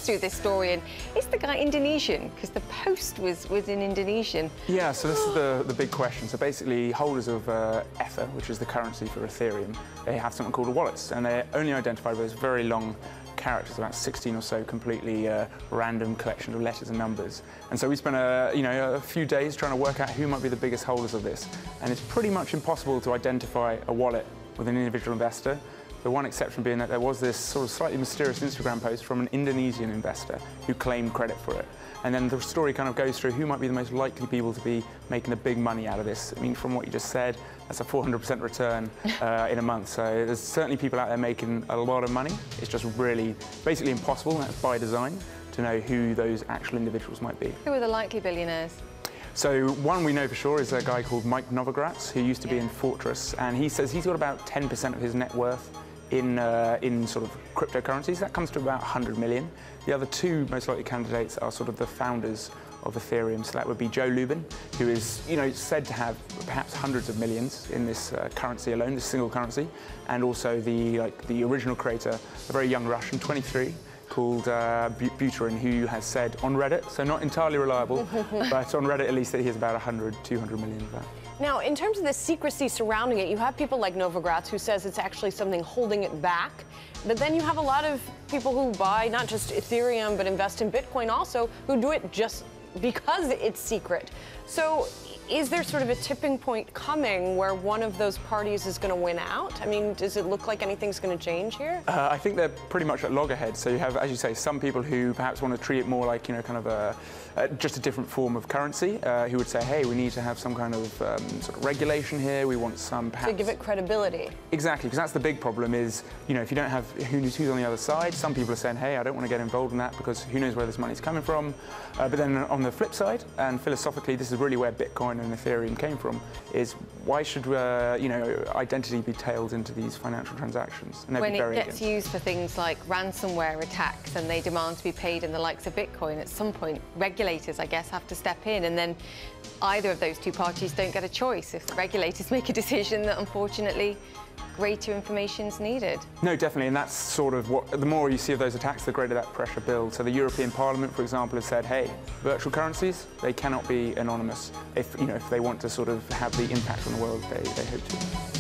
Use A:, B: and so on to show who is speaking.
A: through this story, and is the guy Indonesian? Because the post was in Indonesian.
B: Yeah, so this is the big question. So basically, holders of Ether, which is the currency for Ethereum, they have something called a wallet, and they're only identified by those very long characters, about 16 or so, completely random collections of letters and numbers. And so we spent a few days trying to work out who might be the biggest holders of this, and it's pretty much impossible to identify a wallet with an individual investor. The one exception being that there was this sort of slightly mysterious Instagram post from an Indonesian investor who claimed credit for it. And then the story kind of goes through who might be the most likely people to be making the big money out of this. I mean, from what you just said, that's a 400% return in a month. So there's certainly people out there making a lot of money. It's just really basically impossible, and that's by design, to know who those actual individuals might be.
A: Who are the likely billionaires?
B: So one we know for sure is a guy called Mike Novogratz, who used to be in Fortress, and he says he's got about 10% of his net worth in sort of cryptocurrencies. That comes to about 100 million. The other two most likely candidates are sort of the founders of Ethereum. So that would be Joe Lubin, who is said to have perhaps hundreds of millions in this currency alone, this single currency, and also the original creator, a very young Russian, 23, called Buterin, who has said on Reddit, so not entirely reliable, but on Reddit at least that he has about 100, 200 million of that.
C: Now, in terms of the secrecy surrounding it, you have people like Novogratz who says it's actually something holding it back. But then you have a lot of people who buy not just Ethereum, but invest in Bitcoin also, who do it just because it's secret. So is there sort of a tipping point coming where one of those parties is going to win out? I mean, does it look like anything's going to change here?
B: I think they're pretty much at loggerheads. So you have, as you say, some people who perhaps want to treat it more like, kind of just a different form of currency, who would say, hey, we need to have some kind of sort of regulation here. We want some perhaps...
C: To give it credibility.
B: Exactly, because that's the big problem is, if you don't have who's on the other side, some people are saying, hey, I don't want to get involved in that because who knows where this money's coming from. But then on the flip side, and philosophically, this is really where Bitcoin and Ethereum came from, is why should identity be tailed into these financial transactions? And
A: when it gets used for things like ransomware attacks and they demand to be paid in the likes of Bitcoin, at some point regulators, I guess, have to step in, and then either of those two parties don't get a choice if the regulators make a decision that unfortunately greater information is needed.
B: No, definitely, and that's sort of what, the more you see of those attacks, the greater that pressure builds. So the European Parliament, for example, has said, hey, virtual currencies, they cannot be anonymous if they want to sort of have the impact on the world they hope to.